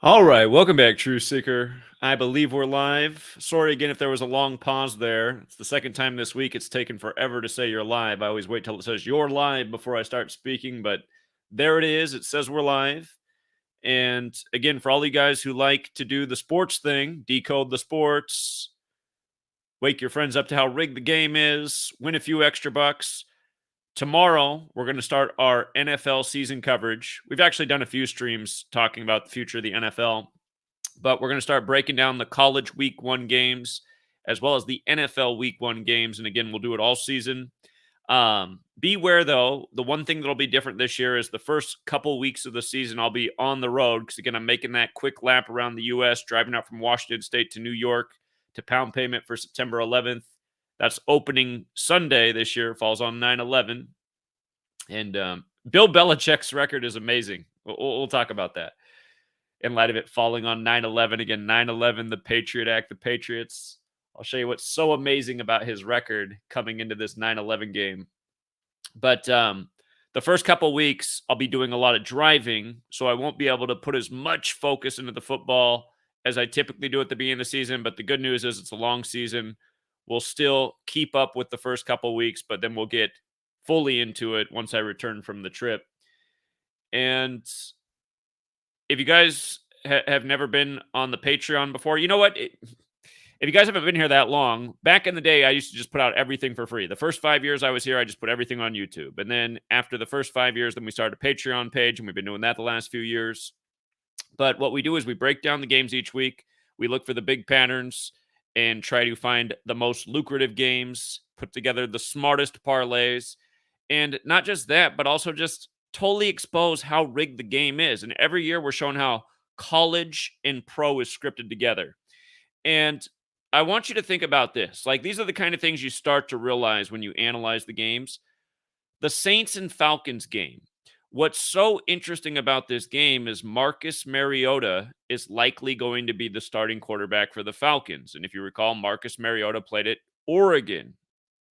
All right, welcome back, Truth Seeker. I believe we're live. Sorry again if there was a long pause there. It's the second time this week it's taken forever to say you're live. I always wait till it says you're live before I start speaking, but there it is. It says we're live. And again, for all you guys who like to do the sports thing, decode the sports, wake your friends up to how rigged the game is, win a few extra bucks. Tomorrow, we're going to start our NFL season coverage. We've actually done a few streams talking about the future of the NFL, but we're going to start breaking down the college week one games as well as the NFL week one games. And again, we'll do it all season. Beware though, the one thing that'll be different this year is the first couple weeks of the season, I'll be on the road because again, I'm making that quick lap around the US, driving out from Washington State to New York to Pound Payment for September 11th. That's opening Sunday this year. It falls on 9/11. And Bill Belichick's record is amazing. We'll talk about that in light of it falling on 9/11. Again, 9/11, the Patriot Act, the Patriots. I'll show you what's so amazing about his record coming into this 9/11 game. But the first couple weeks, I'll be doing a lot of driving, so I won't be able to put as much focus into the football as I typically do at the beginning of the season. But the good news is it's a long season. We'll still keep up with the first couple weeks, but then we'll get fully into it once I return from the trip. And if you guys have never been on the Patreon before, you know what? If you guys haven't been here that long, back in the day, I used to just put out everything for free. The first 5 years I was here, I just put everything on YouTube. And then after the first 5 years, then we started a Patreon page, and we've been doing that the last few years. But what we do is we break down the games each week. We look for the big patterns and try to find the most lucrative games, put together the smartest parlays. And not just that, but also just totally expose how rigged the game is. And every year we're showing how college and pro is scripted together. And I want you to think about this. Like, these are the kind of things you start to realize when you analyze the games. The Saints and Falcons game. What's so interesting about this game is Marcus Mariota is likely going to be the starting quarterback for the Falcons. And if you recall, Marcus Mariota played at Oregon,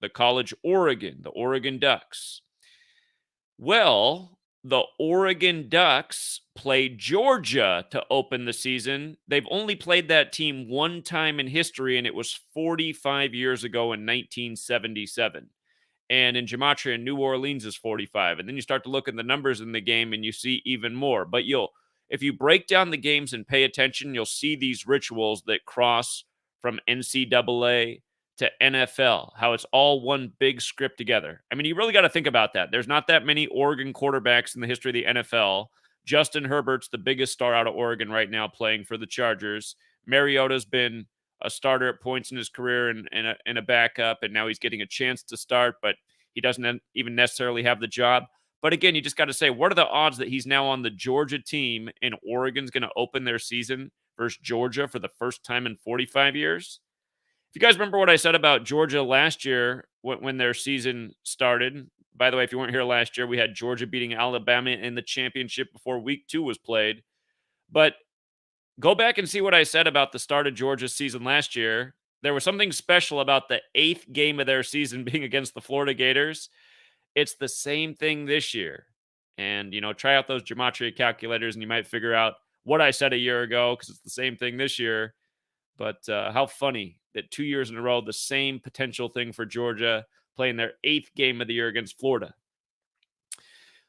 the college Oregon, the Oregon Ducks. Well, the Oregon Ducks played Georgia to open the season. They've only played that team one time in history, and it was 45 years ago in 1977. And in Gematria, New Orleans is 45. And then you start to look at the numbers in the game and you see even more. But if you break down the games and pay attention, you'll see these rituals that cross from NCAA to NFL, how it's all one big script together. I mean, you really got to think about that. There's not that many Oregon quarterbacks in the history of the NFL. Justin Herbert's the biggest star out of Oregon right now playing for the Chargers. Mariota's been a starter at points in his career and a backup, and now he's getting a chance to start, but he doesn't even necessarily have the job. But again, you just got to say, what are the odds that he's now on the Georgia team and Oregon's going to open their season versus Georgia for the first time in 45 years? If you guys remember what I said about Georgia last year when their season started, by the way, if you weren't here last year, we had Georgia beating Alabama in the championship before week 2 was played. But go back and see what I said about the start of Georgia's season last year. There was something special about the 8th game of their season being against the Florida Gators. It's the same thing this year. And, try out those Gematria calculators and you might figure out what I said a year ago because it's the same thing this year. But how funny that 2 years in a row, the same potential thing for Georgia playing their 8th game of the year against Florida.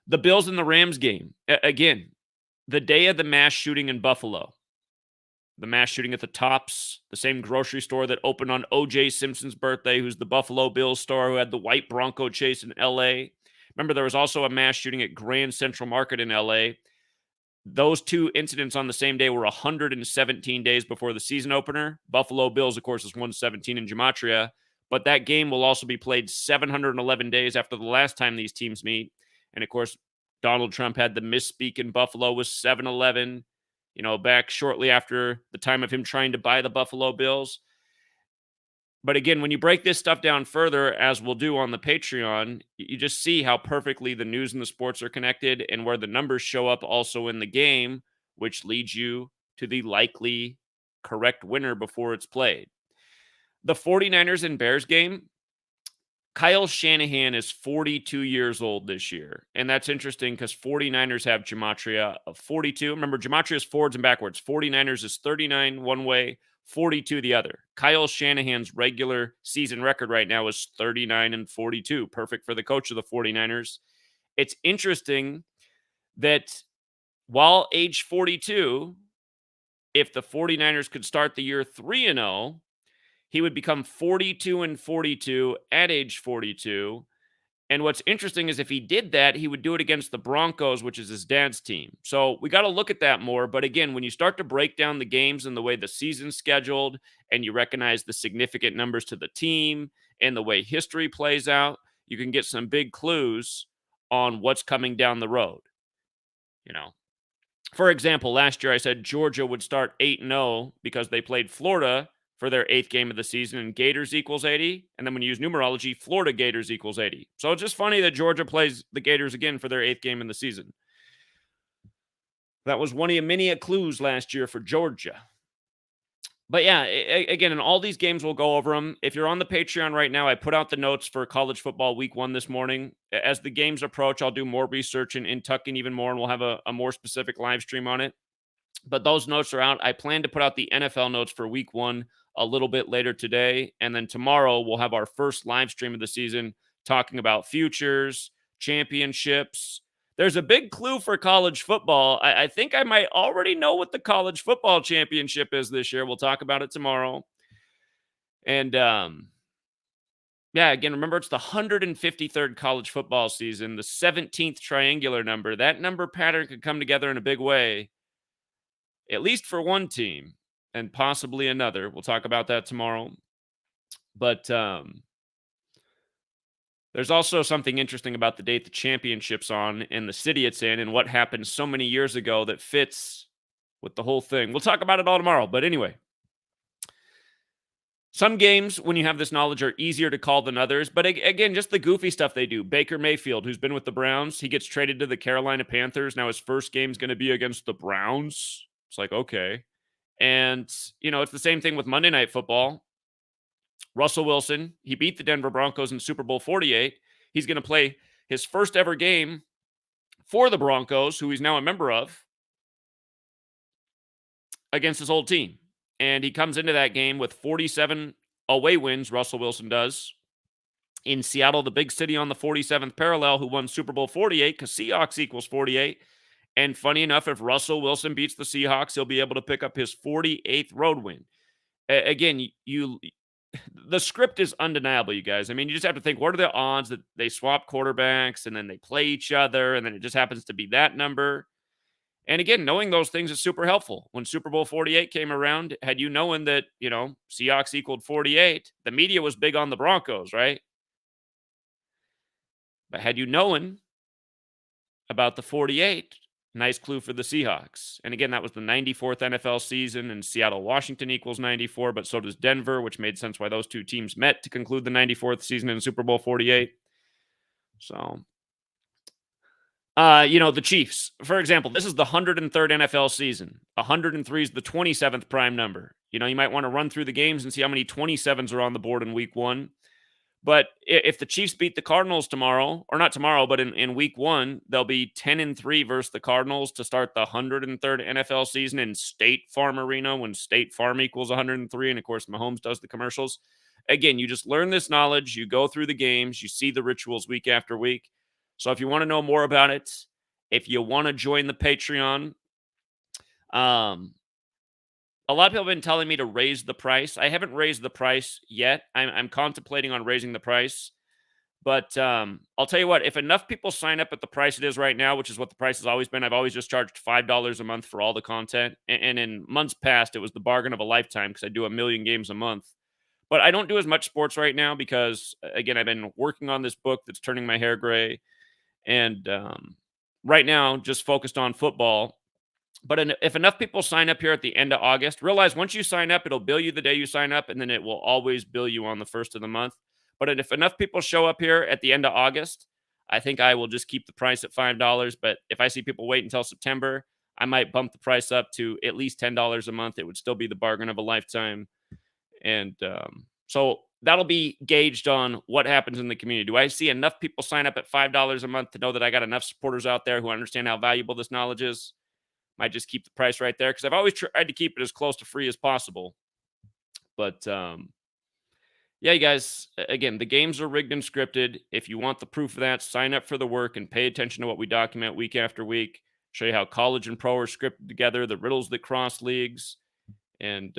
The Bills and the Rams game. Again, the day of the mass shooting in Buffalo. The mass shooting at the Tops, the same grocery store that opened on O.J. Simpson's birthday, who's the Buffalo Bills star who had the white Bronco chase in L.A. Remember, there was also a mass shooting at Grand Central Market in L.A. Those two incidents on the same day were 117 days before the season opener. Buffalo Bills, of course, is 117 in Gematria, but that game will also be played 711 days after the last time these teams meet. And, of course, Donald Trump had the misspeak in Buffalo with 7-11. Back shortly after the time of him trying to buy the Buffalo Bills. But again, when you break this stuff down further, as we'll do on the Patreon, you just see how perfectly the news and the sports are connected and where the numbers show up also in the game, which leads you to the likely correct winner before it's played. The 49ers and Bears game, Kyle Shanahan is 42 years old this year. And that's interesting because 49ers have Gematria of 42. Remember, Gematria is forwards and backwards. 49ers is 39 one way, 42 the other. Kyle Shanahan's regular season record right now is 39-42. Perfect for the coach of the 49ers. It's interesting that while age 42, if the 49ers could start the year 3-0, he would become 42-42 at age 42. And what's interesting is if he did that, he would do it against the Broncos, which is his dad's team. So we got to look at that more. But again, when you start to break down the games and the way the season's scheduled, and you recognize the significant numbers to the team and the way history plays out, you can get some big clues on what's coming down the road. You know, for example, last year I said Georgia would start 8-0 because they played Florida for their 8th game of the season, and Gators equals 80. And then when you use numerology, Florida Gators equals 80. So it's just funny that Georgia plays the Gators again for their 8th game in the season. That was one of many clues last year for Georgia. But yeah, again, in all these games, we'll go over them. If you're on the Patreon right now, I put out the notes for college football week 1 this morning. As the games approach, I'll do more research and tuck in even more, and we'll have a more specific live stream on it. But those notes are out. I plan to put out the NFL notes for week 1 a little bit later today. And then tomorrow, we'll have our first live stream of the season talking about futures, championships. There's a big clue for college football. I think I might already know what the college football championship is this year. We'll talk about it tomorrow. And yeah, again, remember it's the 153rd college football season, the 17th triangular number. That number pattern could come together in a big way, at least for one team and possibly another. We'll talk about that tomorrow. But there's also something interesting about the date the championship's on and the city it's in and what happened so many years ago that fits with the whole thing. We'll talk about it all tomorrow. But anyway, some games, when you have this knowledge, are easier to call than others. But again, just the goofy stuff they do. Baker Mayfield, who's been with the Browns, he gets traded to the Carolina Panthers. Now his first game's going to be against the Browns. It's like, okay. And, it's the same thing with Monday Night Football. Russell Wilson, he beat the Denver Broncos in Super Bowl 48. He's going to play his first ever game for the Broncos, who he's now a member of, against his old team. And he comes into that game with 47 away wins, Russell Wilson does, in Seattle, the big city on the 47th parallel, who won Super Bowl 48 because Seahawks equals 48. And funny enough, if Russell Wilson beats the Seahawks, he'll be able to pick up his 48th road win. Again, the script is undeniable, you guys. I mean, you just have to think, what are the odds that they swap quarterbacks and then they play each other and then it just happens to be that number? And again, knowing those things is super helpful. When Super Bowl 48 came around, had you known that, Seahawks equaled 48, the media was big on the Broncos, right? But had you known about the 48, nice clue for the Seahawks. And again, that was the 94th NFL season, and Seattle, Washington equals 94, but so does Denver, which made sense why those two teams met to conclude the 94th season in Super Bowl 48. So, the Chiefs, for example, this is the 103rd NFL season. 103 is the 27th prime number. You might want to run through the games and see how many 27s are on the board in week 1. But if the Chiefs beat the Cardinals tomorrow, or not tomorrow, but in week 1, they'll be 10-3 versus the Cardinals to start the 103rd NFL season in State Farm Arena when State Farm equals 103. And of course, Mahomes does the commercials. Again, you just learn this knowledge. You go through the games. You see the rituals week after week. So if you want to know more about it, if you want to join the Patreon, a lot of people have been telling me to raise the price. I haven't raised the price yet. I'm contemplating on raising the price. But I'll tell you what, if enough people sign up at the price it is right now, which is what the price has always been, I've always just charged $5 a month for all the content. And in months past, it was the bargain of a lifetime because I do 1 million games a month. But I don't do as much sports right now because, again, I've been working on this book that's turning my hair gray. And right now, just focused on football. But if enough people sign up here at the end of August, realize once you sign up, it'll bill you the day you sign up, and then it will always bill you on the first of the month. But if enough people show up here at the end of August, I think I will just keep the price at $5. But if I see people wait until September, I might bump the price up to at least $10 a month. It would still be the bargain of a lifetime. And so that'll be gauged on what happens in the community. Do I see enough people sign up at $5 a month to know that I got enough supporters out there who understand how valuable this knowledge is? Might just keep the price right there because I've always tried to keep it as close to free as possible. But yeah, you guys, again, the games are rigged and scripted. If you want the proof of that, sign up for the work and pay attention to what we document week after week. Show you how college and pro are scripted together, the riddles that cross leagues, and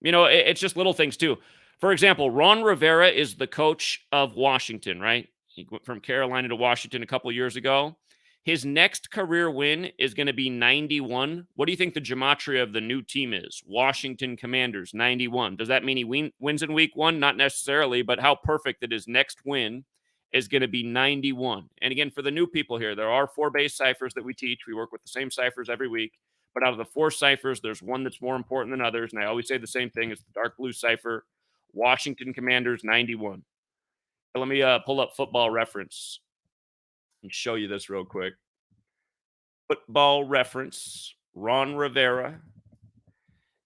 it's just little things too. For example, Ron Rivera is the coach of Washington, right? He went from Carolina to Washington a couple of years ago. His next career win is going to be 91. What do you think the gematria of the new team is? Washington Commanders, 91. Does that mean he wins in week one? Not necessarily, but how perfect that his next win is going to be 91. And again, for the new people here, there are 4 base ciphers that we teach. We work with the same ciphers every week. But out of the 4 ciphers, there's one that's more important than others. And I always say the same thing. It's the dark blue cipher, Washington Commanders 91. Let me pull up Football Reference and show you this real quick. Football Reference, Ron Rivera,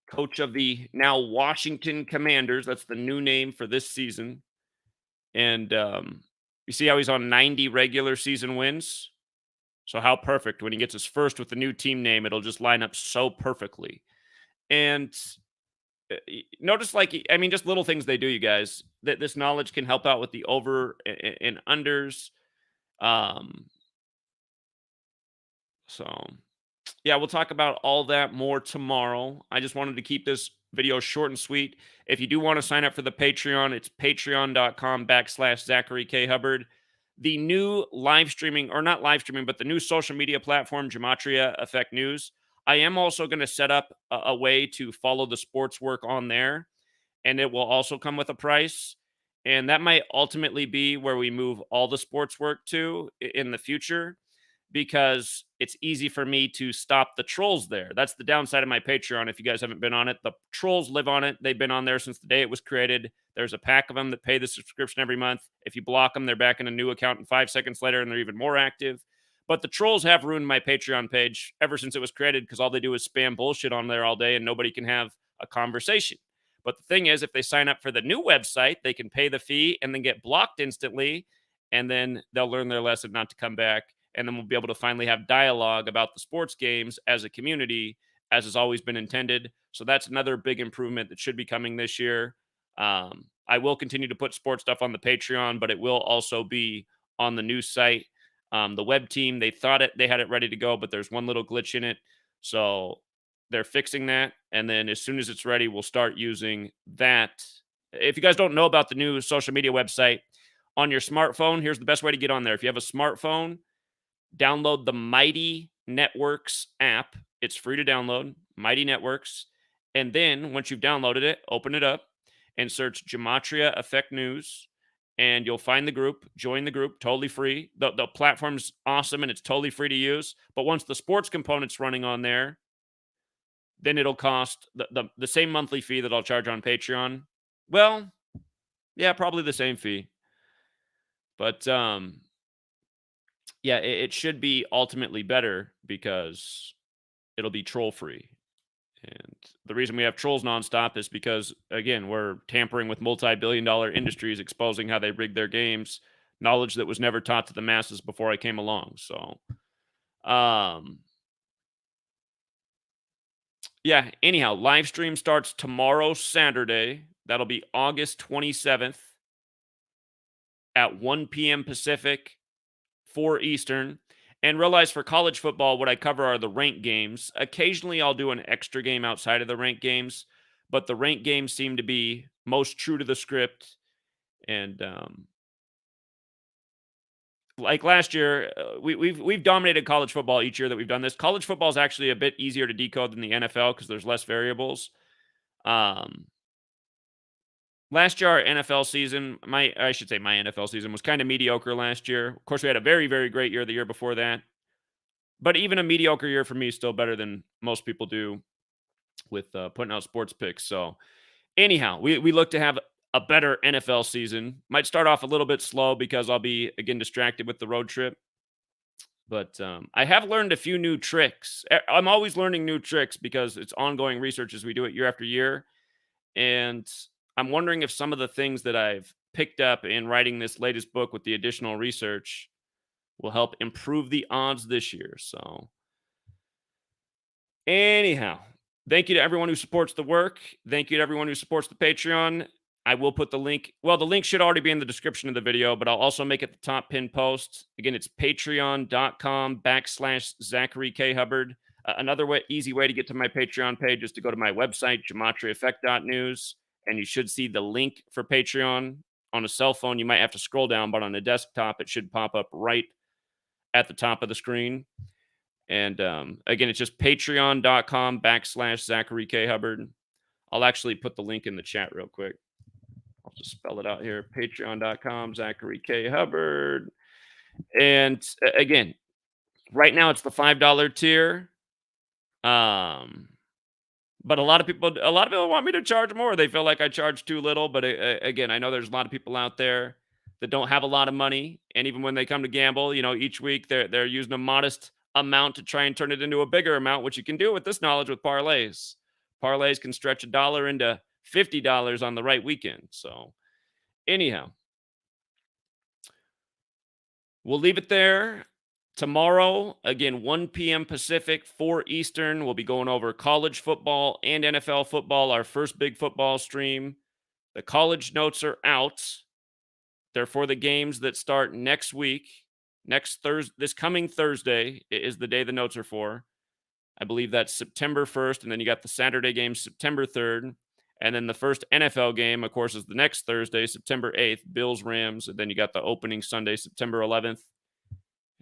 coach of the now Washington Commanders. That's the new name for this season. And you see how he's on 90 regular season wins? So how perfect. When he gets his first with the new team name, it'll just line up so perfectly. And notice, just little things they do, you guys, that this knowledge can help out with the over and unders. So yeah, we'll talk about all that more tomorrow. I just wanted to keep this video short and sweet. If you do want to sign up for the Patreon, it's patreon.com/Zachary K. Hubbard. The new live streaming, or not live streaming, but the new social media platform, GematriaEffectNews. I am also going to set up a way to follow the sports work on there, and it will also come with a price. And that might ultimately be where we move all the sports work to in the future, because it's easy for me to stop the trolls there. That's the downside of my Patreon. If you guys haven't been on it, the trolls live on it. They've been on there since the day it was created. There's a pack of them that pay the subscription every month. If you block them, they're back in a new account in 5 seconds later, and they're even more active. But the trolls have ruined my Patreon page ever since it was created, because all they do is spam bullshit on there all day and nobody can have a conversation. But the thing is, if they sign up for the new website, they can pay the fee and then get blocked instantly, and then they'll learn their lesson not to come back. And then we'll be able to finally have dialogue about the sports games as a community, as has always been intended. So that's another big improvement that should be coming this year. I will continue to put sports stuff on the Patreon, but it will also be on the new site. The web team, they had it ready to go, but there's one little glitch in it. So they're fixing that. And then as soon as it's ready, we'll start using that. If you guys don't know about the new social media website, on your smartphone, here's the best way to get on there. If you have a smartphone, download the Mighty Networks app. It's free to download, Mighty Networks. And then once you've downloaded it, open it up and search GematriaEffectNews, and you'll find the group. Join the group, totally free. The platform's awesome, and it's totally free to use. But once the sports component's running on there, then it'll cost the same monthly fee that I'll charge on Patreon. Well, yeah, probably the same fee. But yeah, it should be ultimately better because it'll be troll free. And the reason we have trolls nonstop is because, again, we're tampering with multi-billion-dollar industries, exposing how they rig their games, knowledge that was never taught to the masses before I came along. So, yeah, anyhow, live stream starts tomorrow, Saturday. That'll be August 27th at 1 p.m. Pacific, 4 Eastern. And realize for college football, what I cover are the ranked games. Occasionally, I'll do an extra game outside of the ranked games, but the ranked games seem to be most true to the script. And like last year, we've dominated college football each year that we've done this. College football is actually a bit easier to decode than the NFL because there's less variables. Last year, our NFL season, my NFL season was kind of mediocre last year. Of course, we had a very, very great year the year before that. But even a mediocre year for me is still better than most people do with putting out sports picks. So anyhow, we look to have a better NFL season. Might start off a little bit slow because I'll be, again, distracted with the road trip. But I have learned a few new tricks. I'm always learning new tricks because it's ongoing research as we do it year after year. And I'm wondering if some of the things that I've picked up in writing this latest book with the additional research will help improve the odds this year. So, anyhow, thank you to everyone who supports the work. Thank you to everyone who supports the Patreon. I will put the link. Well, the link should already be in the description of the video, but I'll also make it the top pinned post. Again, it's patreon.com/Zachary K. Hubbard. Another way, easy way to get to my Patreon page is to go to my website, GematriaEffect.news, and you should see the link for Patreon. On a cell phone, you might have to scroll down, but on a desktop, it should pop up right at the top of the screen. And again, it's just patreon.com/Zachary K. Hubbard. I'll actually put the link in the chat real quick. I'll just spell it out here. Patreon.com, Zachary K. Hubbard. And again, right now it's the $5 tier. But a lot of people want me to charge more. They feel like I charge too little. But again, I know there's a lot of people out there that don't have a lot of money, and even when they come to gamble, each week they're using a modest amount to try and turn it into a bigger amount, which you can do with this knowledge with parlays. Parlays can stretch a dollar into $50 on the right weekend. So, anyhow, we'll leave it there. Tomorrow, again, 1 p.m. Pacific, 4 Eastern, we'll be going over college football and NFL football, our first big football stream. The college notes are out. They're for the games that start next week. This coming Thursday is the day the notes are for. I believe that's September 1st, and then you got the Saturday game September 3rd. And then the first NFL game, of course, is the next Thursday, September 8th, Bills-Rams. And then you got the opening Sunday, September 11th.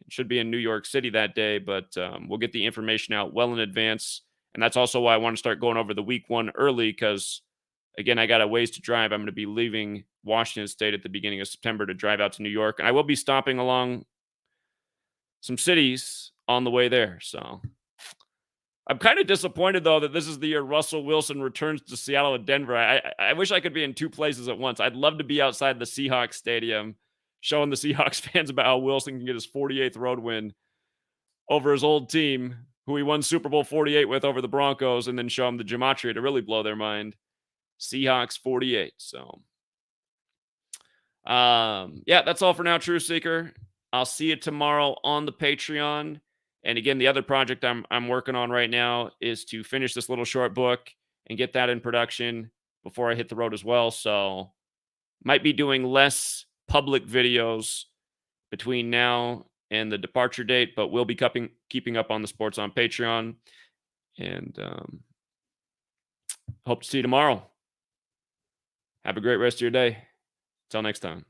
It should be in New York City that day, but we'll get the information out well in advance. And that's also why I want to start going over the week one early because, again, I got a ways to drive. I'm going to be leaving Washington State at the beginning of September to drive out to New York. And I will be stopping along some cities on the way there. So I'm kind of disappointed, though, that this is the year Russell Wilson returns to Seattle and Denver. I wish I could be in two places at once. I'd love to be outside the Seahawks stadium showing the Seahawks fans about how Wilson can get his 48th road win over his old team, who he won Super Bowl 48 with over the Broncos, and then show them the Gematria to really blow their mind. Seahawks 48. So, yeah, that's all for now, True Seeker. I'll see you tomorrow on the Patreon. And again, the other project I'm working on right now is to finish this little short book and get that in production before I hit the road as well. So, might be doing less public videos between now and the departure date, but we'll be keeping up on the sports on Patreon. And hope to see you tomorrow. Have a great rest of your day. Until next time.